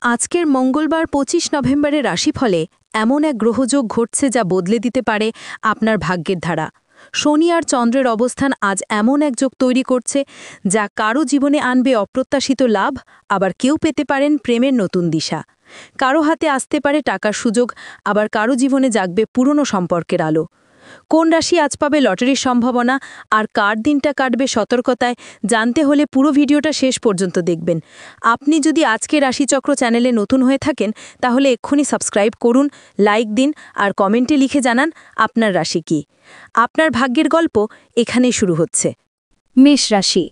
আজকের মঙ্গলবার ২৫ নভেম্বরের রাশিফলে এমন এক গ্রহযোগ ঘটছে যা বদলে দিতে পারে আপনার ভাগ্যের ধারা। শনি আর চন্দ্রের অবস্থান আজ এমন এক যোগ তৈরি করছে যা কারো জীবনে আনবে অপ্রত্যাশিত লাভ, আবার কেউ পেতে পারেন প্রেমের নতুন দিশা। কারো হাতে আসতে পারে টাকার সুযোগ, আবার কারো জীবনে জাগবে পুরনো সম্পর্কের আলো। কোন রাশি আজ পাবে লটারির সম্ভাবনা আর কার দিনটা কাটবে সতর্কতায় জানতে হলে পুরো ভিডিওটা শেষ পর্যন্ত দেখবেন। আপনি যদি আজকে রাশিচক্র চ্যানেলে নতুন হয়ে থাকেন তাহলে এক্ষুনি সাবস্ক্রাইব করুন, লাইক দিন আর কমেন্টে লিখে জানান আপনার রাশি কি। আপনার ভাগ্যের গল্প এখানেই শুরু হচ্ছে। মেষ রাশি,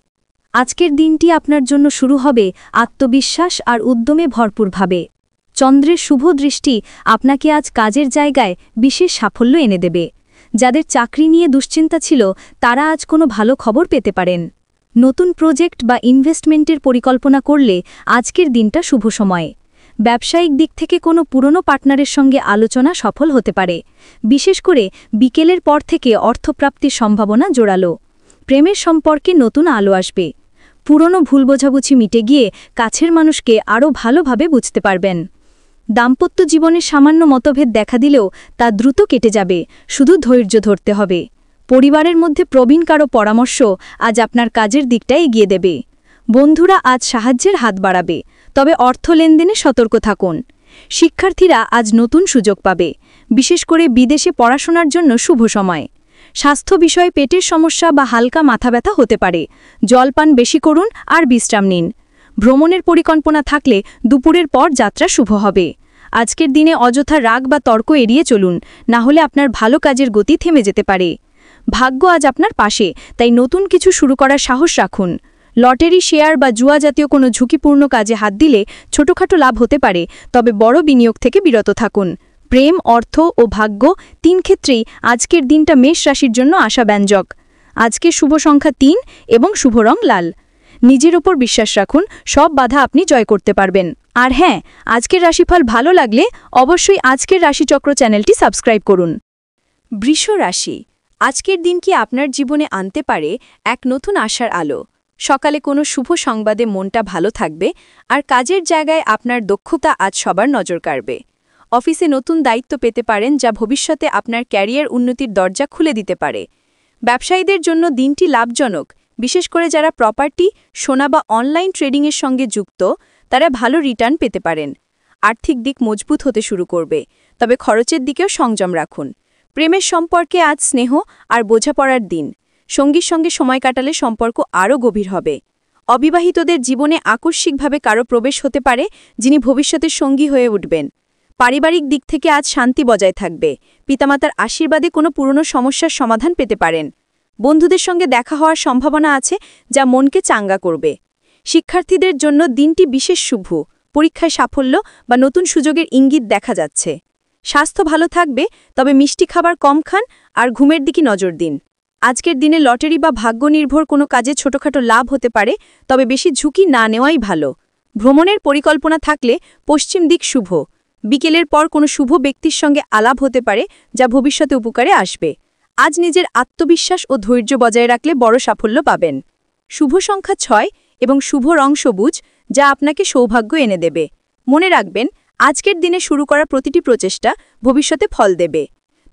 আজকের দিনটি আপনার জন্য শুরু হবে আত্মবিশ্বাস আর উদ্যমে ভরপুরভাবে। চন্দ্রের শুভ দৃষ্টি আপনাকে আজ কাজের জায়গায় বিশেষ সাফল্য এনে দেবে। যাদের চাকরি নিয়ে দুশ্চিন্তা ছিল তারা আজ কোনো ভালো খবর পেতে পারেন। নতুন প্রজেক্ট বা ইনভেস্টমেন্টের পরিকল্পনা করলে আজকের দিনটা শুভ সময়। ব্যবসায়িক দিক থেকে কোনো পুরনো পার্টনারের সঙ্গে আলোচনা সফল হতে পারে। বিশেষ করে বিকেলের পর থেকে অর্থপ্রাপ্তির সম্ভাবনা জোরালো। প্রেমের সম্পর্কে নতুন আলো আসবে। পুরনো ভুল বোঝাবুঝি মিটে গিয়ে কাছের মানুষকে আরও ভালোভাবে বুঝতে পারবেন। দাম্পত্য জীবনে সামান্য মতভেদ দেখা দিলেও তা দ্রুত কেটে যাবে, শুধু ধৈর্য ধরতে হবে। পরিবারের মধ্যে প্রবীণ কারো পরামর্শ আজ আপনার কাজের দিকটা এগিয়ে দেবে। বন্ধুরা আজ সাহায্যের হাত বাড়াবে, তবে অর্থ লেনদেনে সতর্ক থাকুন। শিক্ষার্থীরা আজ নতুন সুযোগ পাবে, বিশেষ করে বিদেশে পড়াশোনার জন্য শুভ সময়। স্বাস্থ্য বিষয়ে পেটের সমস্যা বা হালকা মাথা ব্যথা হতে পারে। জলপান বেশি করুন আর বিশ্রাম নিন। ভ্রমণের পরিকল্পনা থাকলে দুপুরের পর যাত্রা শুভ হবে। আজকের দিনে অযথা রাগ বা তর্ক এড়িয়ে চলুন, না হলে আপনার ভালো কাজের গতি থেমে যেতে পারে। ভাগ্য আজ আপনার পাশে, তাই নতুন কিছু শুরু করার সাহস রাখুন। লটারি, শেয়ার বা জুয়া জাতীয় কোনো ঝুঁকিপূর্ণ কাজে হাত দিলে ছোটখাটো লাভ হতে পারে, তবে বড় বিনিয়োগ থেকে বিরত থাকুন। প্রেম, অর্থ ও ভাগ্য তিন ক্ষেত্রেই আজকের দিনটা মেষ রাশির জন্য আশাব্যঞ্জক। আজকের শুভ সংখ্যা ৩ এবং শুভ রং লাল। নিজের ওপর বিশ্বাস রাখুন, সব বাধা আপনি জয় করতে পারবেন। আর হ্যাঁ, আজকের রাশিফল ভালো লাগলে অবশ্যই আজকের রাশিচক্র চ্যানেলটি সাবস্ক্রাইব করুন। বৃষ রাশি, আজকের দিন কি আপনার জীবনে আনতে পারে এক নতুন আশার আলো। সকালে কোনো শুভ সংবাদে মনটা ভালো থাকবে, আর কাজের জায়গায় আপনার দক্ষতা আজ সবার নজর কাড়বে। অফিসে নতুন দায়িত্ব পেতে পারেন, যা ভবিষ্যতে আপনার ক্যারিয়ার উন্নতির দরজা খুলে দিতে পারে। ব্যবসায়ীদের জন্য দিনটি লাভজনক, বিশেষ করে যারা প্রপার্টি, সোনা বা অনলাইন ট্রেডিংয়ের সঙ্গে যুক্ত, তারা ভালো রিটার্ন পেতে পারেন। আর্থিক দিক মজবুত হতে শুরু করবে, তবে খরচের দিকেও সংযম রাখুন। প্রেমের সম্পর্কে আজ স্নেহ আর বোঝাপড়ার দিন। সঙ্গীর সঙ্গে সময় কাটালে সম্পর্ক আরও গভীর হবে। অবিবাহিতদের জীবনে আকস্মিকভাবে কারো প্রবেশ হতে পারে, যিনি ভবিষ্যতের সঙ্গী হয়ে উঠবেন। পারিবারিক দিক থেকে আজ শান্তি বজায় থাকবে। পিতামাতার আশীর্বাদে কোনো পুরনো সমস্যার সমাধান পেতে পারেন। বন্ধুদের সঙ্গে দেখা হওয়ার সম্ভাবনা আছে, যা মনকে চাঙ্গা করবে। শিক্ষার্থীদের জন্য দিনটি বিশেষ শুভ। পরীক্ষায় সাফল্য বা নতুন সুযোগের ইঙ্গিত দেখা যাচ্ছে। স্বাস্থ্য ভালো থাকবে, তবে মিষ্টি খাবার কম খান আর ঘুমের দিকে নজর দিন। আজকের দিনে লটারি বা ভাগ্য নির্ভর কোনো কাজে ছোটখাটো লাভ হতে পারে, তবে বেশি ঝুঁকি না নেওয়াই ভালো। ভ্রমণের পরিকল্পনা থাকলে পশ্চিম দিক শুভ। বিকেলের পর কোনো শুভ ব্যক্তির সঙ্গে আলাপ হতে পারে, যা ভবিষ্যতে উপকারে আসবে। আজ নিজের আত্মবিশ্বাস ও ধৈর্য বজায় রাখলে বড় সাফল্য পাবেন। শুভ সংখ্যা ৬ এবং শুভ রং সবুজ, যা আপনাকে সৌভাগ্য এনে দেবে। মনে রাখবেন, আজকের দিনে শুরু করা প্রতিটি প্রচেষ্টা ভবিষ্যতে ফল দেবে।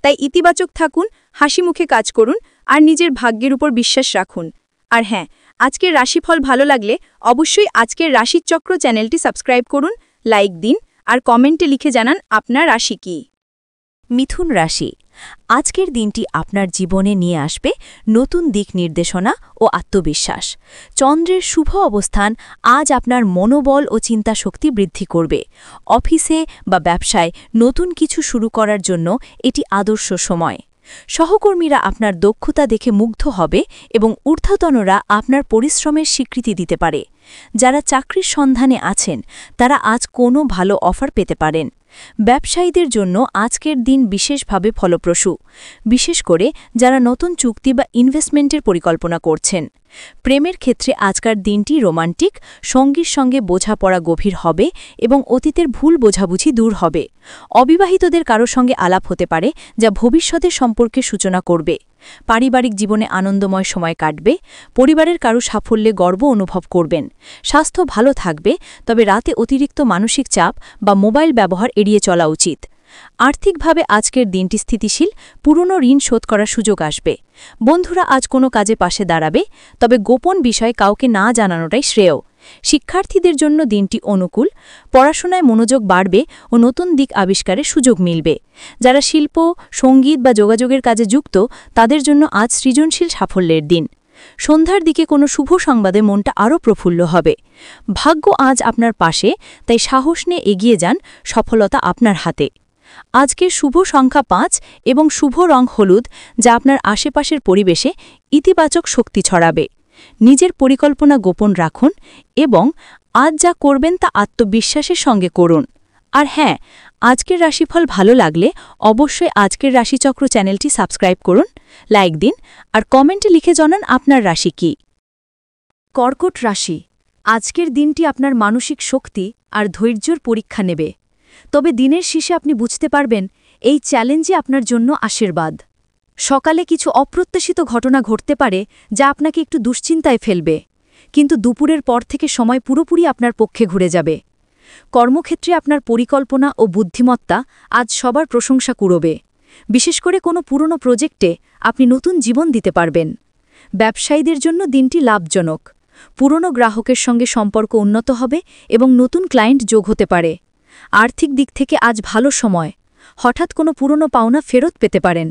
তাই ইতিবাচক থাকুন, হাসি মুখে কাজ করুন আর নিজের ভাগ্যের উপর বিশ্বাস রাখুন। আর হ্যাঁ, আজকের রাশিফল ভালো লাগলে অবশ্যই আজকের রাশিচক্র চ্যানেলটি সাবস্ক্রাইব করুন, লাইক দিন আর কমেন্টে লিখে জানান আপনার রাশি কি। মিথুন রাশি, আজকের দিনটি আপনার জীবনে নিয়ে আসবে নতুন দিক নির্দেশনা ও আত্মবিশ্বাস। চন্দ্রের শুভ অবস্থান আজ আপনার মনোবল ও চিন্তাশক্তি বৃদ্ধি করবে। অফিসে বা ব্যবসায় নতুন কিছু শুরু করার জন্য এটি আদর্শ সময়। সহকর্মীরা আপনার দক্ষতা দেখে মুগ্ধ হবে এবং ঊর্ধ্বতনরা আপনার পরিশ্রমের স্বীকৃতি দিতে পারে। যারা চাকরির সন্ধানে আছেন তারা আজ কোনো ভালো অফার পেতে পারেন। ব্যবসায়ীদের জন্য আজকের দিন বিশেষভাবে ফলপ্রসূ, বিশেষ করে যারা নতুন চুক্তি বা ইনভেস্টমেন্টের পরিকল্পনা করছেন। প্রেমের ক্ষেত্রে আজকের দিনটি রোমান্টিক, সঙ্গীর সঙ্গে বোঝাপড়া গভীর হবে এবং অতীতের ভুল বোঝাবুঝি দূর হবে। অবিবাহিতদের কারো সঙ্গে আলাপ হতে পারে যা ভবিষ্যতের সম্পর্কের সূচনা করবে। পারিবারিক জীবনে আনন্দময় সময় কাটবে, পরিবারের কারো সাফল্যে গর্ব অনুভব করবেন। স্বাস্থ্য ভালো থাকবে, তবে রাতে অতিরিক্ত মানসিক চাপ বা মোবাইল ব্যবহার এড়িয়ে চলা উচিত। আর্থিকভাবে আজকের দিনটি স্থিতিশীল, পুরনো ঋণ শোধ করার সুযোগ আসবে। বন্ধুরা আজ কোনো কাজে পাশে দাঁড়াবে, তবে গোপন বিষয় কাউকে না জানানোটাই শ্রেয়। শিক্ষার্থীদের জন্য দিনটি অনুকূল, পড়াশোনায় মনোযোগ বাড়বে ও নতুন দিক আবিষ্কারের সুযোগ মিলবে। যারা শিল্প, সঙ্গীত বা যোগাযোগের কাজে যুক্ত, তাদের জন্য আজ সৃজনশীল সাফল্যের দিন। সন্ধ্যার দিকে কোনো শুভ সংবাদে মনটা আরও প্রফুল্ল হবে। ভাগ্য আজ আপনার পাশে, তাই সাহস নিয়ে এগিয়ে যান, সফলতা আপনার হাতে। আজকের শুভ সংখ্যা 5 এবং শুভ রং হলুদ, যা আপনার আশেপাশের পরিবেশে ইতিবাচক শক্তি ছড়াবে। নিজের পরিকল্পনা গোপন রাখুন এবং আজ যা করবেন তা আত্মবিশ্বাসের সঙ্গে করুন। আর হ্যাঁ, আজকের রাশিফল ভালো লাগলে অবশ্যই আজকের রাশিচক্র চ্যানেলটি সাবস্ক্রাইব করুন, লাইক দিন আর কমেন্টে লিখে জানান আপনার রাশি কি। কর্কট রাশি, আজকের দিনটি আপনার মানসিক শক্তি আর ধৈর্যের পরীক্ষা নেবে। তবে দিনের শেষে আপনি বুঝতে পারবেন এই চ্যালেঞ্জই আপনার জন্য আশীর্বাদ। সকালে কিছু অপ্রত্যাশিত ঘটনা ঘটতে পারে যা আপনাকে একটু দুশ্চিন্তায় ফেলবে, কিন্তু দুপুরের পর থেকে সময় পুরোপুরি আপনার পক্ষে ঘুরে যাবে। কর্মক্ষেত্রে আপনার পরিকল্পনা ও বুদ্ধিমত্তা আজ সবার প্রশংসা কুড়োবে। বিশেষ করে কোনো পুরনো প্রজেক্টে আপনি নতুন জীবন দিতে পারবেন। ব্যবসায়ীদের জন্য দিনটি লাভজনক। পুরনো গ্রাহকের সঙ্গে সম্পর্ক উন্নত হবে এবং নতুন ক্লায়েন্ট যোগ হতে পারে। আর্থিক দিক থেকে আজ ভালো সময়, হঠাৎ কোনো পুরনো পাওনা ফেরত পেতে পারেন।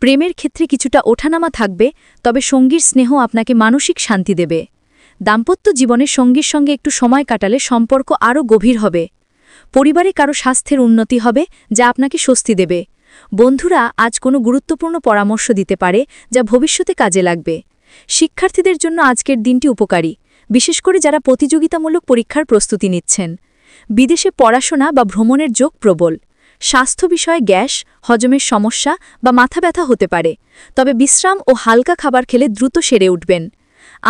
প্রেমের ক্ষেত্রে কিছুটা ওঠানামা থাকবে, তবে সঙ্গীর স্নেহ আপনাকে মানসিক শান্তি দেবে। দাম্পত্য জীবনে সঙ্গীর সঙ্গে একটু সময় কাটালে সম্পর্ক আরও গভীর হবে। পরিবারে কারো স্বাস্থ্যের উন্নতি হবে, যা আপনাকে স্বস্তি দেবে। বন্ধুরা আজ কোনো গুরুত্বপূর্ণ পরামর্শ দিতে পারে, যা ভবিষ্যতে কাজে লাগবে। শিক্ষার্থীদের জন্য আজকের দিনটি উপকারী, বিশেষ করে যারা প্রতিযোগিতামূলক পরীক্ষার প্রস্তুতি নিচ্ছেন। বিদেশে পড়াশোনা বা ভ্রমণের যোগ প্রবল। স্বাস্থ্য বিষয়ে গ্যাস, হজমের সমস্যা বা মাথা ব্যথা হতে পারে, তবে বিশ্রাম ও হালকা খাবার খেলে দ্রুত সেরে উঠবেন।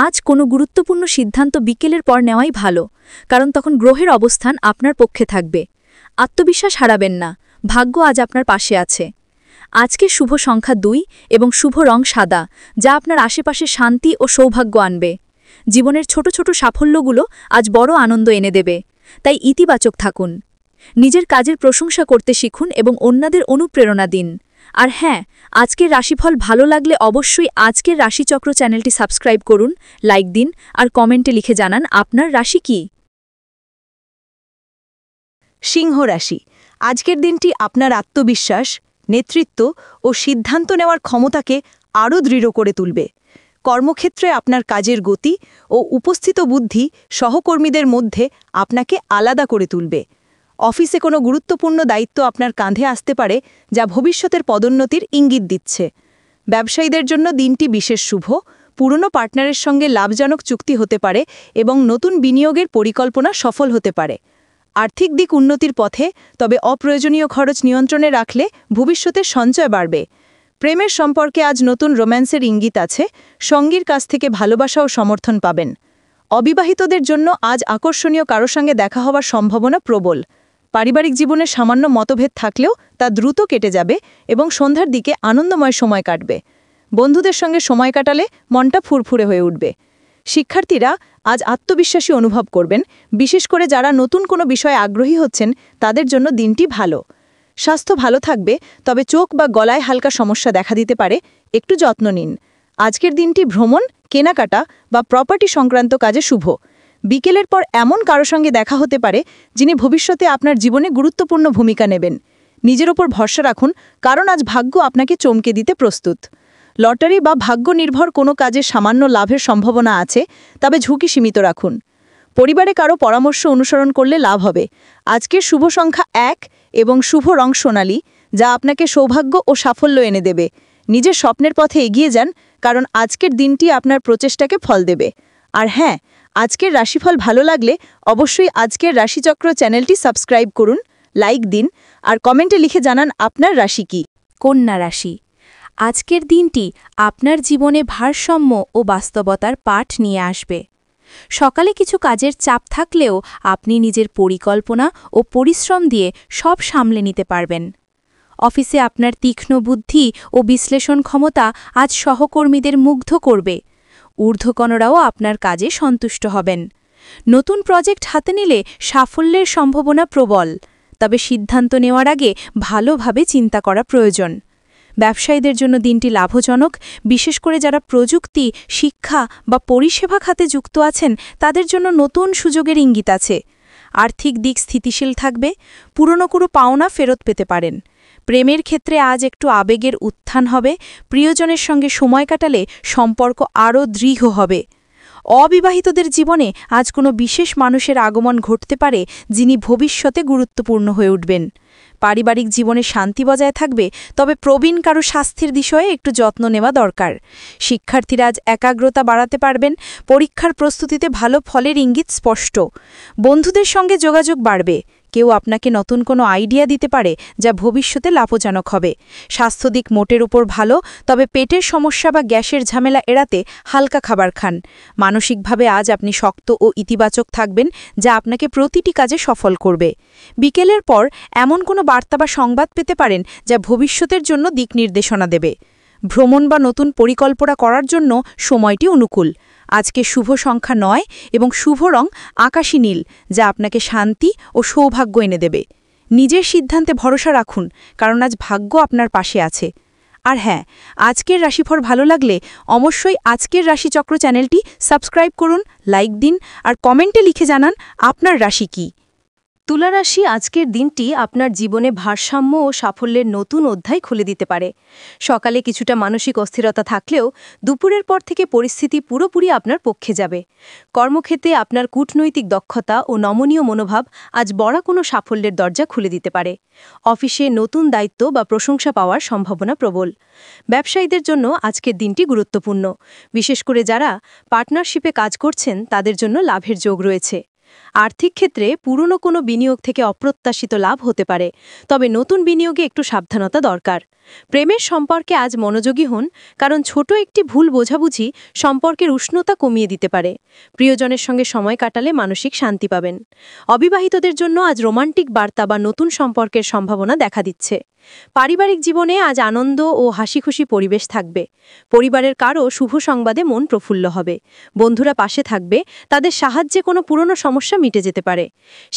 আজ কোনো গুরুত্বপূর্ণ সিদ্ধান্ত বিকেলের পর নেওয়াই ভালো, কারণ তখন গ্রহের অবস্থান আপনার পক্ষে থাকবে। আত্মবিশ্বাস হারাবেন না, ভাগ্য আজ আপনার পাশে আছে। আজকে শুভ সংখ্যা 2 এবং শুভ রং সাদা, যা আপনার আশেপাশে শান্তি ও সৌভাগ্য আনবে। জীবনের ছোট ছোট সাফল্যগুলো আজ বড় আনন্দ এনে দেবে, তাই ইতিবাচক থাকুন। নিজের কাজের প্রশংসা করতে শিখুন এবং অন্যদের অনুপ্রেরণা দিন। আর হ্যাঁ, আজকের রাশিফল ভালো লাগলে অবশ্যই আজকের রাশিচক্র চ্যানেলটি সাবস্ক্রাইব করুন, লাইক দিন আর কমেন্টে লিখে জানান আপনার রাশি কি। সিংহ রাশি, আজকের দিনটি আপনার আত্মবিশ্বাস, নেতৃত্ব ও সিদ্ধান্ত নেওয়ার ক্ষমতাকে আরও দৃঢ় করে তুলবে। কর্মক্ষেত্রে আপনার কাজের গতি ও উপস্থিত বুদ্ধি সহকর্মীদের মধ্যে আপনাকে আলাদা করে তুলবে। অফিসে কোনো গুরুত্বপূর্ণ দায়িত্ব আপনার কাঁধে আসতে পারে, যা ভবিষ্যতের পদোন্নতির ইঙ্গিত দিচ্ছে। ব্যবসায়ীদের জন্য দিনটি বিশেষ শুভ, পুরনো পার্টনারের সঙ্গে লাভজনক চুক্তি হতে পারে এবং নতুন বিনিয়োগের পরিকল্পনা সফল হতে পারে। আর্থিক দিক উন্নতির পথে, তবে অপ্রয়োজনীয় খরচ নিয়ন্ত্রণে রাখলে ভবিষ্যতে সঞ্চয় বাড়বে। প্রেমের সম্পর্কে আজ নতুন রোম্যান্সের ইঙ্গিত আছে, সঙ্গীর কাছ থেকে ভালোবাসা ও সমর্থন পাবেন। অবিবাহিতদের জন্য আজ আকর্ষণীয় কারো সঙ্গে দেখা হওয়ার সম্ভাবনা প্রবল। পারিবারিক জীবনে সামান্য মতভেদ থাকলেও তা দ্রুত কেটে যাবে এবং সন্ধ্যার দিকে আনন্দময় সময় কাটবে। বন্ধুদের সঙ্গে সময় কাটালে মনটা ফুরফুরে হয়ে উঠবে। শিক্ষার্থীরা আজ আত্মবিশ্বাসী অনুভব করবেন, বিশেষ করে যারা নতুন কোনো বিষয়ে আগ্রহী হচ্ছেন তাদের জন্য দিনটি ভালো। স্বাস্থ্য ভালো থাকবে, তবে চোখ বা গলায় হালকা সমস্যা দেখা দিতে পারে, একটু যত্ন নিন। আজকের দিনটি ভ্রমণ, কেনাকাটা বা প্রপার্টি সংক্রান্ত কাজে শুভ। বিকেলের পর এমন কারো সঙ্গে দেখা হতে পারে যিনি ভবিষ্যতে আপনার জীবনে গুরুত্বপূর্ণ ভূমিকা নেবেন। নিজের ওপর ভরসা রাখুন, কারণ আজ ভাগ্য আপনাকে চমকে দিতে প্রস্তুত। লটারি বা ভাগ্য নির্ভর কোনো কাজে সামান্য লাভের সম্ভাবনা আছে, তবে ঝুঁকি সীমিত রাখুন। পরিবারে কারো পরামর্শ অনুসরণ করলে লাভ হবে। আজকের শুভ সংখ্যা 1 এবং শুভ রং সোনালী, যা আপনাকে সৌভাগ্য ও সাফল্য এনে দেবে। নিজের স্বপ্নের পথে এগিয়ে যান, কারণ আজকের দিনটি আপনার প্রচেষ্টাকে ফল দেবে। আর হ্যাঁ, আজকের রাশিফল ভালো লাগলে অবশ্যই আজকের রাশিচক্র চ্যানেলটি সাবস্ক্রাইব করুন, লাইক দিন আর কমেন্টে লিখে জানান আপনার রাশি কি। কন্যা রাশি, আজকের দিনটি আপনার জীবনে ভারসাম্য ও বাস্তবতার পাঠ নিয়ে আসবে। সকালে কিছু কাজের চাপ থাকলেও আপনি নিজের পরিকল্পনা ও পরিশ্রম দিয়ে সব সামলে নিতে পারবেন। অফিসে আপনার তীক্ষ্ণ বুদ্ধি ও বিশ্লেষণ ক্ষমতা আজ সহকর্মীদের মুগ্ধ করবে। ঊর্ধ্বকণরাও আপনার কাজে সন্তুষ্ট হবেন। নতুন প্রজেক্ট হাতে নিলে সাফল্যের সম্ভাবনা প্রবল, তবে সিদ্ধান্ত নেওয়ার আগে ভালোভাবে চিন্তা করা প্রয়োজন। ব্যবসায়ীদের জন্য দিনটি লাভজনক, বিশেষ করে যারা প্রযুক্তি, শিক্ষা বা পরিষেবা খাতে যুক্ত আছেন তাদের জন্য নতুন সুযোগের ইঙ্গিত আছে। আর্থিক দিক স্থিতিশীল থাকবে, পুরনো কোনো পাওনা ফেরত পেতে পারেন। প্রেমের ক্ষেত্রে আজ একটু আবেগের উত্থান হবে, প্রিয়জনের সঙ্গে সময় কাটালে সম্পর্ক আরও দৃঢ় হবে। অবিবাহিতদের জীবনে আজ কোনো বিশেষ মানুষের আগমন ঘটতে পারে যিনি ভবিষ্যতে গুরুত্বপূর্ণ হয়ে উঠবেন। পারিবারিক জীবনে শান্তি বজায় থাকবে, তবে প্রবীণ কারো স্বাস্থ্যের বিষয়ে একটু যত্ন নেওয়া দরকার। শিক্ষার্থীরা আজ একাগ্রতা বাড়াতে পারবেন, পরীক্ষার প্রস্তুতিতে ভালো ফলের ইঙ্গিত স্পষ্ট। বন্ধুদের সঙ্গে যোগাযোগ বাড়বে, কেউ আপনাকে নতুন কোনো আইডিয়া দিতে পারে যা ভবিষ্যতে লাভজনক হবে। স্বাস্থ্য দিক মোটের উপর ভালো, তবে পেটের সমস্যা বা গ্যাসের ঝামেলা এড়াতে হালকা খাবার খান। মানসিকভাবে আজ আপনি শক্ত ও ইতিবাচক থাকবেন, যা আপনাকে প্রতিটি কাজে সফল করবে। বিকেলের পর এমন কোনো বার্তা বা সংবাদ পেতে পারেন যা ভবিষ্যতের জন্য দিক নির্দেশনা দেবে। ভ্রমণ বা নতুন পরিকল্পনা করার জন্য সময়টি অনুকূল। আজকে শুভ সংখ্যা 9 এবং শুভ রং আকাশী নীল, যা আপনাকে শান্তি ও সৌভাগ্য এনে দেবে। নিজের সিদ্ধান্তে ভরসা রাখুন, কারণ আজ ভাগ্য আপনার পাশে আছে। আর হ্যাঁ, আজকের রাশিফল ভালো লাগলে অবশ্যই আজকের রাশিচক্র চ্যানেলটি সাবস্ক্রাইব করুন, লাইক দিন আর কমেন্টে লিখে জানান আপনার রাশি কী। তুলা রাশি, আজকের দিনটি আপনার জীবনে ভারসাম্য ও সাফল্যের নতুন অধ্যায় খুলে দিতে পারে। সকালে কিছুটা মানসিক অস্থিরতা থাকলেও দুপুরের পর থেকে পরিস্থিতি পুরোপুরি আপনার পক্ষে যাবে। কর্মক্ষেত্রে আপনার কূটনৈতিক দক্ষতা ও নমনীয় মনোভাব আজ বড় কোনো সাফল্যের দরজা খুলে দিতে পারে। অফিসে নতুন দায়িত্ব বা প্রশংসা পাওয়ার সম্ভাবনা প্রবল। ব্যবসায়ীদের জন্য আজকের দিনটি গুরুত্বপূর্ণ, বিশেষ করে যারা পার্টনারশিপে কাজ করছেন তাদের জন্য লাভের যোগ রয়েছে। আর্থিক ক্ষেত্রে পুরনো কোনো বিনিয়োগ থেকে অপ্রত্যাশিত লাভ হতে পারে, তবে নতুন বিনিয়োগে একটু সাবধানতা দরকার। প্রেমের সম্পর্কে আজ মনোযোগী হন, কারণ ছোট একটি ভুল বোঝাবুঝি সম্পর্কের উষ্ণতা কমিয়ে দিতে পারে। প্রিয়জনের সঙ্গে সময় কাটালে মানসিক শান্তি পাবেন। অবিবাহিতদের জন্য আজ রোমান্টিক বার্তা বা নতুন সম্পর্কের সম্ভাবনা দেখা দিচ্ছে। পারিবারিক জীবনে আজ আনন্দ ও হাসিখুশি পরিবেশ থাকবে। পরিবারের কারও শুভ সংবাদে মন প্রফুল্ল হবে। বন্ধুরা পাশে থাকবে, তাদের সাহায্যে কোনো পুরনো সমস্যা মিটে যেতে পারে।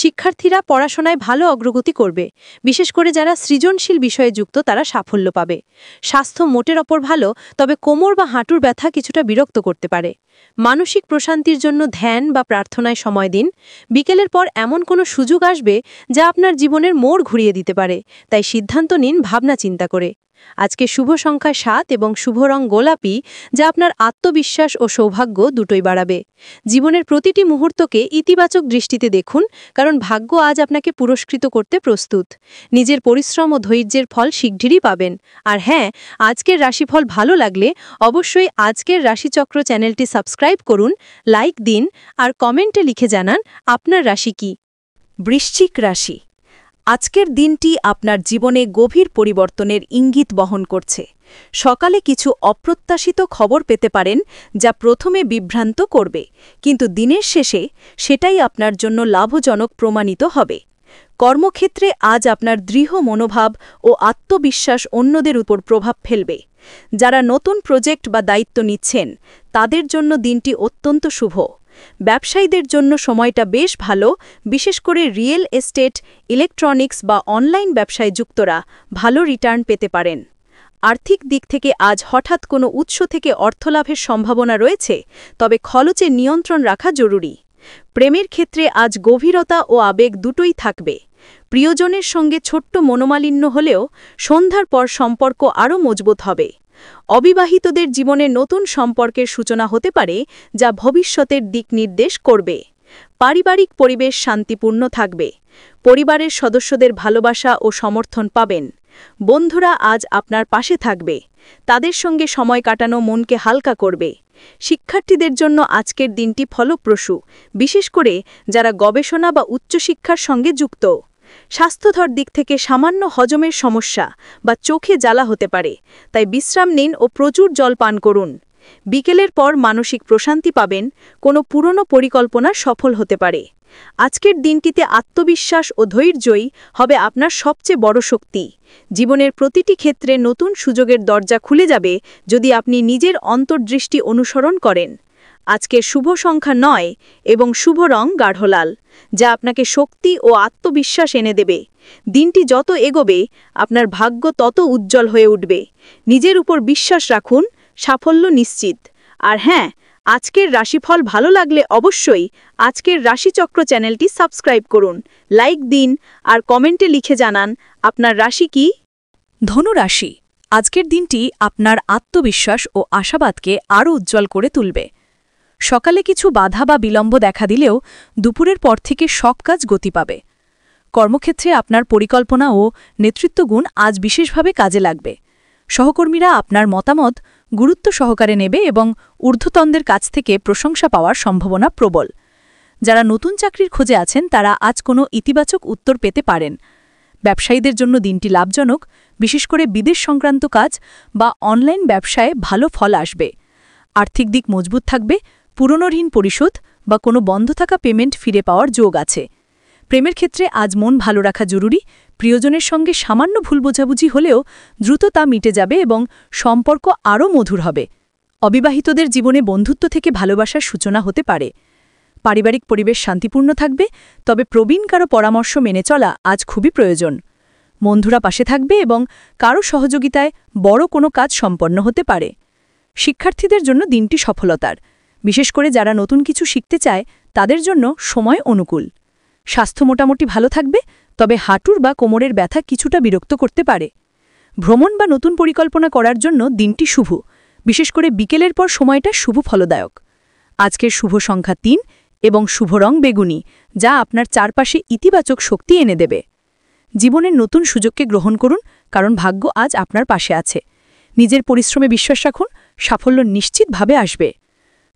শিক্ষার্থীরা পড়াশোনায় ভালো অগ্রগতি করবে, বিশেষ করে যারা সৃজনশীল বিষয়ে যুক্ত তারা সাফল্য পাবে। স্বাস্থ্য মোটের ওপর ভালো, তবে কোমর বা হাঁটুর ব্যথা কিছুটা বিরক্ত করতে পারে। মানসিক প্রশান্তির জন্য ধ্যান বা প্রার্থনায় সময় দিন। বিকেলের পর এমন কোনো সুযোগ আসবে যা আপনার জীবনের মোড় ঘুরিয়ে দিতে পারে, তাই সিদ্ধান্ত নিন ভাবনা চিন্তা করে। আজকে শুভ সংখ্যা 7 এবং শুভ রং গোলাপি, যা আপনার আত্মবিশ্বাস ও সৌভাগ্য দুটোই বাড়াবে। জীবনের প্রতিটি মুহূর্তকে ইতিবাচক দৃষ্টিতে দেখুন, কারণ ভাগ্য আজ আপনাকে পুরস্কৃত করতে প্রস্তুত। নিজের পরিশ্রম ও ধৈর্যের ফল শিগগিরই পাবেন। আর হ্যাঁ, আজকের রাশিফল ভালো লাগলে অবশ্যই আজকের রাশিচক্র চ্যানেলটি সাবস্ক্রাইব করুন, লাইক দিন আর কমেন্টে লিখে জানান আপনার রাশি কী। বৃশ্চিক রাশি, আজকের দিনটি আপনার জীবনে গভীর পরিবর্তনের ইঙ্গিত বহন করছে। সকালে কিছু অপ্রত্যাশিত খবর পেতে পারেন যা প্রথমে বিভ্রান্ত করবে, কিন্তু দিনের শেষে সেটাই আপনার জন্য লাভজনক প্রমাণিত হবে। কর্মক্ষেত্রে আজ আপনার দৃঢ় মনোভাব ও আত্মবিশ্বাস অন্যদের উপর প্রভাব ফেলবে। যারা নতুন প্রজেক্ট বা দায়িত্ব নিচ্ছেন তাদের জন্য দিনটি অত্যন্ত শুভ। ব্যবসায়ীদের জন্য সময়টা বেশ ভালো, বিশেষ করে রিয়েল এস্টেট, ইলেকট্রনিক্স বা অনলাইন ব্যবসায় যুক্তরা ভালো রিটার্ন পেতে পারেন। আর্থিক দিক থেকে আজ হঠাৎ কোনো উৎস থেকে অর্থলাভের সম্ভাবনা রয়েছে, তবে খরচে নিয়ন্ত্রণ রাখা জরুরি। প্রেমের ক্ষেত্রে আজ গভীরতা ও আবেগ দুটোই থাকবে। প্রিয়জনের সঙ্গে ছোট্ট মনোমালিন্য হলেও সন্ধ্যার পর সম্পর্ক আরও মজবুত হবে। অবিবাহিতদের জীবনে নতুন সম্পর্কের সূচনা হতে পারে, যা ভবিষ্যতের দিক নির্দেশ করবে। পারিবারিক পরিবেশ শান্তিপূর্ণ থাকবে। পরিবারের সদস্যদের ভালোবাসা ও সমর্থন পাবেন। বন্ধুরা আজ আপনার পাশে থাকবে। তাদের সঙ্গে সময় কাটানো মনকে হালকা করবে। শিক্ষার্থীদের জন্য আজকের দিনটি ফলপ্রসূ, বিশেষ করে যারা গবেষণা বা উচ্চশিক্ষার সঙ্গে যুক্ত। স্বাস্থ্যধর দিক থেকে সামান্য হজমের সমস্যা বা চোখে জ্বালা হতে পারে, তাই বিশ্রাম নিন ও প্রচুর জল পান করুন। বিকেলের পর মানসিক প্রশান্তি পাবেন, কোনো পুরনো পরিকল্পনা সফল হতে পারে। আজকের দিনটিতে আত্মবিশ্বাস ও ধৈর্যই হবে আপনার সবচেয়ে বড় শক্তি। জীবনের প্রতিটি ক্ষেত্রে নতুন সুযোগের দরজা খুলে যাবে যদি আপনি নিজের অন্তর্দৃষ্টি অনুসরণ করেন। আজকের শুভ সংখ্যা 9 এবং শুভ রং গাঢ় লাল, যা আপনাকে শক্তি ও আত্মবিশ্বাস এনে দেবে। দিনটি যত এগোবে আপনার ভাগ্য তত উজ্জ্বল হয়ে উঠবে। নিজের উপর বিশ্বাস রাখুন, সাফল্য নিশ্চিত। আর হ্যাঁ, আজকের রাশিফল ভালো লাগলে অবশ্যই আজকের রাশিচক্র চ্যানেলটি সাবস্ক্রাইব করুন, লাইক দিন আর কমেন্টে লিখে জানান আপনার রাশি কি। ধনু রাশি, আজকের দিনটি আপনার আত্মবিশ্বাস ও আশাবাদকে আরও উজ্জ্বল করে তুলবে। সকালে কিছু বাধা বা বিলম্ব দেখা দিলেও দুপুরের পর থেকে সব কাজ গতি পাবে। কর্মক্ষেত্রে আপনার পরিকল্পনা ও নেতৃত্বগুণ আজ বিশেষভাবে কাজে লাগবে। সহকর্মীরা আপনার মতামত গুরুত্ব সহকারে নেবে এবং ঊর্ধ্বতনদের কাছ থেকে প্রশংসা পাওয়ার সম্ভাবনা প্রবল। যারা নতুন চাকরির খোঁজে আছেন তারা আজ কোনো ইতিবাচক উত্তর পেতে পারেন। ব্যবসায়ীদের জন্য দিনটি লাভজনক, বিশেষ করে বিদেশ সংক্রান্ত কাজ বা অনলাইন ব্যবসায় ভালো ফল আসবে। আর্থিক দিক মজবুত থাকবে, পুরনো ঋণ পরিশোধ বা কোনো বন্ধ থাকা পেমেন্ট ফিরে পাওয়ার যোগ আছে। প্রেমের ক্ষেত্রে আজ মন ভালো রাখা জরুরি। প্রিয়জনের সঙ্গে সামান্য ভুল বোঝাবুঝি হলেও দ্রুত তা মিটে যাবে এবং সম্পর্ক আরও মধুর হবে। অবিবাহিতদের জীবনে বন্ধুত্ব থেকে ভালোবাসার সূচনা হতে পারে। পারিবারিক পরিবেশ শান্তিপূর্ণ থাকবে, তবে প্রবীণ কারো পরামর্শ মেনে চলা আজ খুবই প্রয়োজন। বন্ধুরা পাশে থাকবে এবং কারো সহযোগিতায় বড় কোনো কাজ সম্পন্ন হতে পারে। শিক্ষার্থীদের জন্য দিনটি সফলতার, বিশেষ করে যারা নতুন কিছু শিখতে চায় তাদের জন্য সময় অনুকূল। স্বাস্থ্য মোটামুটি ভালো থাকবে, তবে হাঁটুর বা কোমরের ব্যথা কিছুটা বিরক্ত করতে পারে। ভ্রমণ বা নতুন পরিকল্পনা করার জন্য দিনটি শুভ, বিশেষ করে বিকেলের পর সময়টা শুভ ফলদায়ক। আজকের শুভ সংখ্যা 3 এবং শুভ রং বেগুনি, যা আপনার চারপাশে ইতিবাচক শক্তি এনে দেবে। জীবনের নতুন সুযোগকে গ্রহণ করুন, কারণ ভাগ্য আজ আপনার পাশে আছে। নিজের পরিশ্রমে বিশ্বাস রাখুন, সাফল্য নিশ্চিতভাবে আসবে।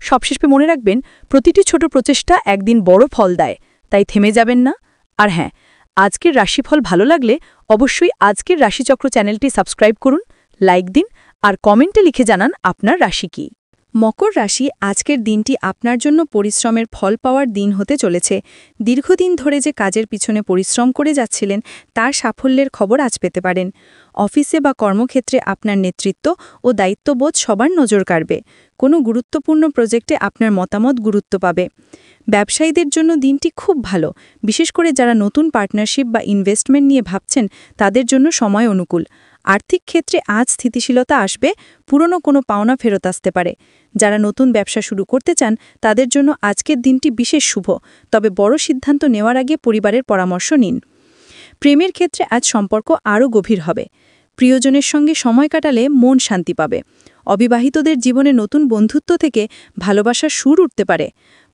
সবশেষে মনে রাখবেন, প্রতিটি ছোট প্রচেষ্টা একদিন বড় ফল দেয়, তাই থেমে যাবেন না। আর হ্যাঁ, আজকের রাশিফল ভালো লাগলে অবশ্যই আজকের রাশিচক্র চ্যানেলটি সাবস্ক্রাইব করুন, লাইক দিন আর কমেন্টে লিখে জানান আপনার রাশি কি। মকর রাশি, আজকের দিনটি আপনার জন্য পরিশ্রমের ফল পাওয়ার দিন হতে চলেছে। দীর্ঘদিন ধরে যে কাজের পিছনে পরিশ্রম করে যাচ্ছিলেন তার সাফল্যের খবর আজ পেতে পারেন। অফিসে বা কর্মক্ষেত্রে আপনার নেতৃত্ব ও দায়িত্ববোধ সবার নজর কাড়বে। কোনো গুরুত্বপূর্ণ প্রজেক্টে আপনার মতামত গুরুত্ব পাবে। ব্যবসায়ীদের জন্য দিনটি খুব ভালো, বিশেষ করে যারা নতুন পার্টনারশিপ বা ইনভেস্টমেন্ট নিয়ে ভাবছেন তাদের জন্য সময় অনুকূল। আর্থিক ক্ষেত্রে আজ স্থিতিশীলতা আসবে, পুরনো কোনো পাওনা ফেরত আসতে পারে। যারা নতুন ব্যবসা শুরু করতে চান তাদের জন্য আজকের দিনটি বিশেষ শুভ, তবে বড় সিদ্ধান্ত নেওয়ার আগে পরিবারের পরামর্শ নিন। প্রেমের ক্ষেত্রে আজ সম্পর্ক আরও গভীর হবে। প্রিয়জনের সঙ্গে সময় কাটালে মন শান্তি পাবে। অবিবাহিতদের জীবনে নতুন বন্ধুত্ব থেকে ভালোবাসার সুর উঠতে পারে।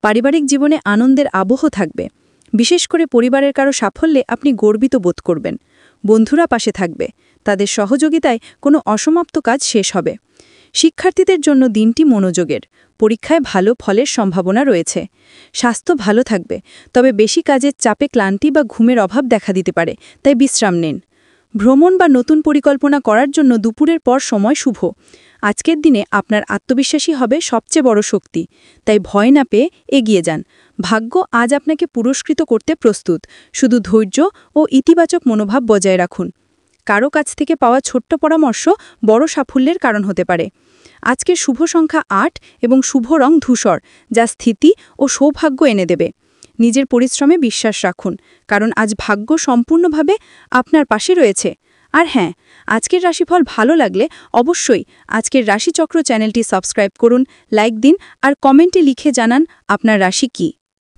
পারিবারিক জীবনে আনন্দের আবহ থাকবে। বিশেষ করে পরিবারের কারো সাফল্যে আপনি গর্বিত বোধ করবেন। বন্ধুরা পাশে থাকবে, তাদের সহযোগিতায় কোনো অসমাপ্ত কাজ শেষ হবে। শিক্ষার্থীদের জন্য দিনটি মনোযোগের, পরীক্ষায় ভালো ফলের সম্ভাবনা রয়েছে। স্বাস্থ্য ভালো থাকবে, তবে বেশি কাজের চাপে ক্লান্তি বা ঘুমের অভাব দেখা দিতে পারে, তাই বিশ্রাম নিন। ভ্রমণ বা নতুন পরিকল্পনা করার জন্য দুপুরের পর সময় শুভ। আজকের দিনে আপনার আত্মবিশ্বাসী হবে সবচেয়ে বড় শক্তি, তাই ভয় না পেয়ে এগিয়ে যান। ভাগ্য আজ আপনাকে পুরস্কৃত করতে প্রস্তুত, শুধু ধৈর্য ও ইতিবাচক মনোভাব বজায় রাখুন। কারো কাছ থেকে পাওয়া ছোট্ট পরামর্শ বড় সাফল্যের কারণ হতে পারে। আজকের শুভ সংখ্যা 8 এবং শুভ রং ধূসর, যা স্থিতি ও সৌভাগ্য এনে দেবে। নিজের পরিশ্রমে বিশ্বাস রাখুন, কারণ আজ ভাগ্য সম্পূর্ণভাবে আপনার পাশে রয়েছে। আর হ্যাঁ, আজকের রাশিফল ভালো লাগলে অবশ্যই আজকের রাশিচক্র চ্যানেলটি সাবস্ক্রাইব করুন, লাইক দিন আর কমেন্টে লিখে জানান আপনার রাশি কি।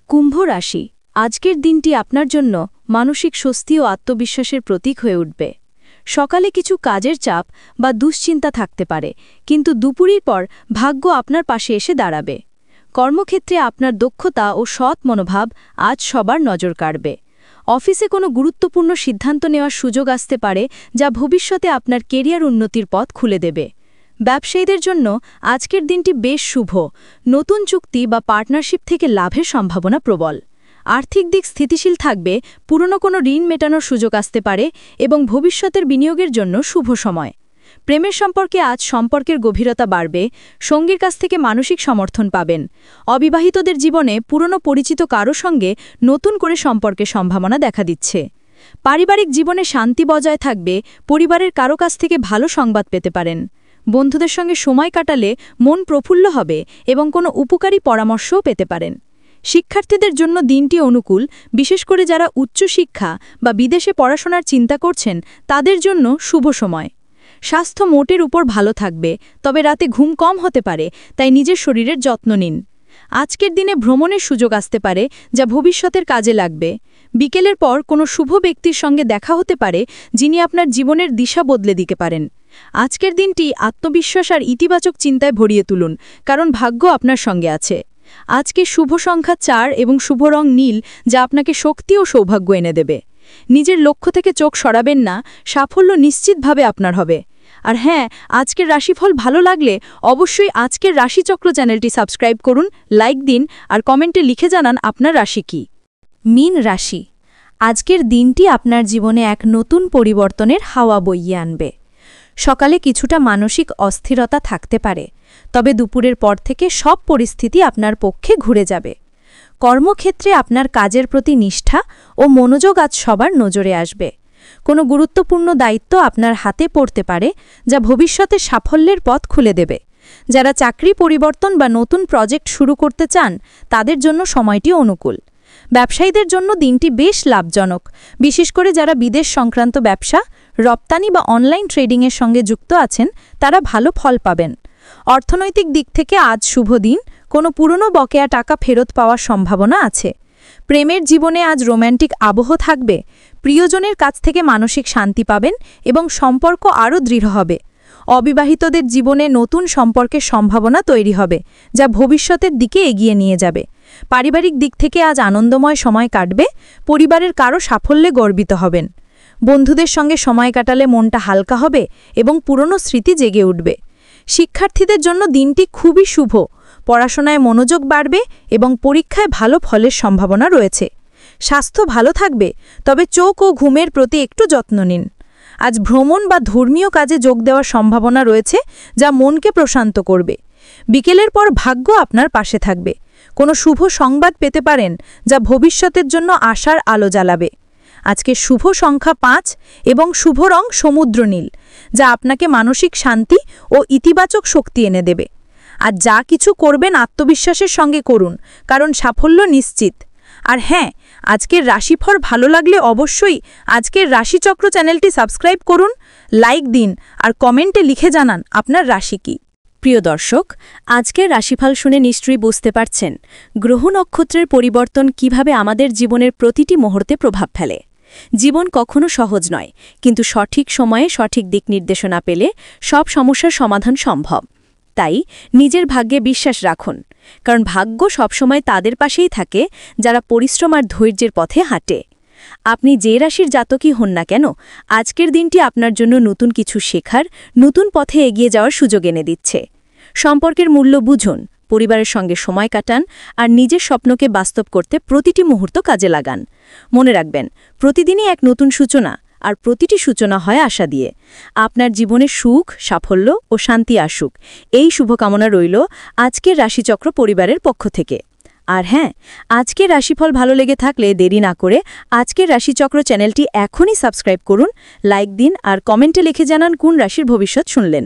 কুম্ভ রাশি, আজকের দিনটি আপনার জন্য মানসিক স্বস্তি ও আত্মবিশ্বাসের প্রতীক হয়ে উঠবে। সকালে কিছু কাজের চাপ বা দুশ্চিন্তা থাকতে পারে, কিন্তু দুপুরের পর ভাগ্য আপনার পাশে এসে দাঁড়াবে। কর্মক্ষেত্রে আপনার দক্ষতা ও সৎ মনোভাব আজ সবার নজর কাড়বে। অফিসে কোনো গুরুত্বপূর্ণ সিদ্ধান্ত নেওয়ার সুযোগ আসতে পারে, যা ভবিষ্যতে আপনার কেরিয়ার উন্নতির পথ খুলে দেবে। ব্যবসায়ীদের জন্য আজকের দিনটি বেশ শুভ, নতুন চুক্তি বা পার্টনারশিপ থেকে লাভের সম্ভাবনা প্রবল। আর্থিক দিক স্থিতিশীল থাকবে, পুরনো কোনো ঋণ মেটানোর সুযোগ আসতে পারে এবং ভবিষ্যতের বিনিয়োগের জন্য শুভ সময়। প্রেমের সম্পর্কে আজ সম্পর্কের গভীরতা বাড়বে, সঙ্গীর কাছ থেকে মানসিক সমর্থন পাবেন। অবিবাহিতদের জীবনে পুরনো পরিচিত কারো সঙ্গে নতুন করে সম্পর্কের সম্ভাবনা দেখা দিচ্ছে। পারিবারিক জীবনে শান্তি বজায় থাকবে, পরিবারের কারো কাছ থেকে ভালো সংবাদ পেতে পারেন। বন্ধুদের সঙ্গে সময় কাটালে মন প্রফুল্ল হবে এবং কোনো উপকারী পরামর্শও পেতে পারেন। শিক্ষার্থীদের জন্য দিনটি অনুকূল, বিশেষ করে যারা উচ্চশিক্ষা বা বিদেশে পড়াশোনার চিন্তা করছেন তাদের জন্য শুভ সময়। স্বাস্থ্য মোটের উপর ভালো থাকবে, তবে রাতে ঘুম কম হতে পারে, তাই নিজের শরীরের যত্ন নিন। আজকের দিনে ভ্রমণের সুযোগ আসতে পারে, যা ভবিষ্যতের কাজে লাগবে। বিকেলের পর কোনো শুভ ব্যক্তির সঙ্গে দেখা হতে পারে, যিনি আপনার জীবনের দিশা বদলে দিতে পারেন। আজকের দিনটি আত্মবিশ্বাস আর ইতিবাচক চিন্তায় ভরিয়ে তুলুন, কারণ ভাগ্য আপনার সঙ্গে আছে। আজকে শুভ সংখ্যা 4 এবং শুভ রং নীল, যা আপনাকে শক্তি ও সৌভাগ্য এনে দেবে। নিজের লক্ষ্য থেকে চোখ সরাবেন না, সাফল্য নিশ্চিতভাবে আপনার হবে। আর হ্যাঁ, আজকের রাশিফল ভালো লাগলে অবশ্যই আজকের রাশিচক্র চ্যানেলটি সাবস্ক্রাইব করুন, লাইক দিন আর কমেন্টে লিখে জানান আপনার রাশি কি। মীন রাশি, আজকের দিনটি আপনার জীবনে এক নতুন পরিবর্তনের হাওয়া বইয়ে আনবে। সকালে কিছুটা মানসিক অস্থিরতা থাকতে পারে, তবে দুপুরের পর থেকে সব পরিস্থিতি আপনার পক্ষে ঘুরে যাবে। কর্মক্ষেত্রে আপনার কাজের প্রতি নিষ্ঠা ও মনোযোগ আজ সবার নজরে আসবে। কোনো গুরুত্বপূর্ণ দায়িত্ব আপনার হাতে পড়তে পারে, যা ভবিষ্যতে সাফল্যের পথ খুলে দেবে। যারা চাকরি পরিবর্তন বা নতুন প্রজেক্ট শুরু করতে চান, তাদের জন্য সময়টি অনুকূল। ব্যবসায়ীদের জন্য দিনটি বেশ লাভজনক, বিশেষ করে যারা বিদেশ সংক্রান্ত ব্যবসা, রপ্তানি বা অনলাইন ট্রেডিংয়ের সঙ্গে যুক্ত আছেন, তারা ভালো ফল পাবেন। অর্থনৈতিক দিক থেকে আজ শুভ দিন, কোনো পুরনো বকেয়া টাকা ফেরত পাওয়ার সম্ভাবনা আছে। প্রেমের জীবনে আজ রোম্যান্টিক আবহ থাকবে, প্রিয়জনের কাছ থেকে মানসিক শান্তি পাবেন এবং সম্পর্ক আরও দৃঢ় হবে। অবিবাহিতদের জীবনে নতুন সম্পর্কের সম্ভাবনা তৈরি হবে, যা ভবিষ্যতের দিকে এগিয়ে নিয়ে যাবে। পারিবারিক দিক থেকে আজ আনন্দময় সময় কাটবে, পরিবারের কারো সাফল্যে গর্বিত হবেন। বন্ধুদের সঙ্গে সময় কাটালে মনটা হালকা হবে এবং পুরনো স্মৃতি জেগে উঠবে। শিক্ষার্থীদের জন্য দিনটি খুবই শুভ, পড়াশোনায় মনোযোগ বাড়বে এবং পরীক্ষায় ভালো ফলের সম্ভাবনা রয়েছে। স্বাস্থ্য ভালো থাকবে, তবে চোখ ও ঘুমের প্রতি একটু যত্ন নিন। আজ ভ্রমণ বা ধর্মীয় কাজে যোগ দেওয়ার সম্ভাবনা রয়েছে, যা মনকে প্রশান্ত করবে। বিকেলের পর ভাগ্য আপনার পাশে থাকবে। কোনো শুভ সংবাদ পেতে পারেন, যা ভবিষ্যতের জন্য আশার আলো জ্বালাবে। আজকে শুভ সংখ্যা 5 এবং শুভ রং সমুদ্র নীল, যা আপনাকে মানসিক শান্তি ও ইতিবাচক শক্তি এনে দেবে। আর যা কিছু করবেন আত্মবিশ্বাসের সঙ্গে করুন, কারণ সাফল্য নিশ্চিত। আর হ্যাঁ, আজকের রাশিফল ভালো লাগলে অবশ্যই আজকের রাশিচক্র চ্যানেলটি সাবস্ক্রাইব করুন, লাইক দিন আর কমেন্টে লিখে জানান আপনার রাশি কি। প্রিয় দর্শক, আজকের রাশিফল শুনে নিশ্চয়ই বুঝতে পারছেন গ্রহ নক্ষত্রের পরিবর্তন কিভাবে আমাদের জীবনের প্রতিটি মুহূর্তে প্রভাব ফেলে। জীবন কখনো সহজ নয়, কিন্তু সঠিক সময়ে সঠিক দিক নির্দেশনা পেলে সব সমস্যার সমাধান সম্ভব। তাই নিজের ভাগ্যে বিশ্বাস রাখুন, কারণ ভাগ্য সবসময় তাদের পাশেই থাকে যারা পরিশ্রম আর ধৈর্যের পথে হাঁটে। আপনি যে রাশির জাতকই হন না কেন, আজকের দিনটি আপনার জন্য নতুন কিছু শেখার, নতুন পথে এগিয়ে যাওয়ার সুযোগ এনে দিচ্ছে। সম্পর্কের মূল্য বুঝুন, পরিবারের সঙ্গে সময় কাটান আর নিজের স্বপ্নকে বাস্তব করতে প্রতিটি মুহূর্ত কাজে লাগান। মনে রাখবেন, প্রতিদিনই এক নতুন সূচনা, আর প্রতিটি সূচনা হয় আশা দিয়ে। আপনার জীবনে সুখ, সাফল্য ও শান্তি আসুক, এই শুভকামনা রইল আজকের রাশিচক্র পরিবারের পক্ষ থেকে। আর হ্যাঁ, আজকের রাশিফল ভালো লেগে থাকলে দেরি না করে আজকের রাশিচক্র চ্যানেলটি এখনই সাবস্ক্রাইব করুন, লাইক দিন আর কমেন্টে লিখে জানান কোন রাশির ভবিষ্যৎ শুনলেন।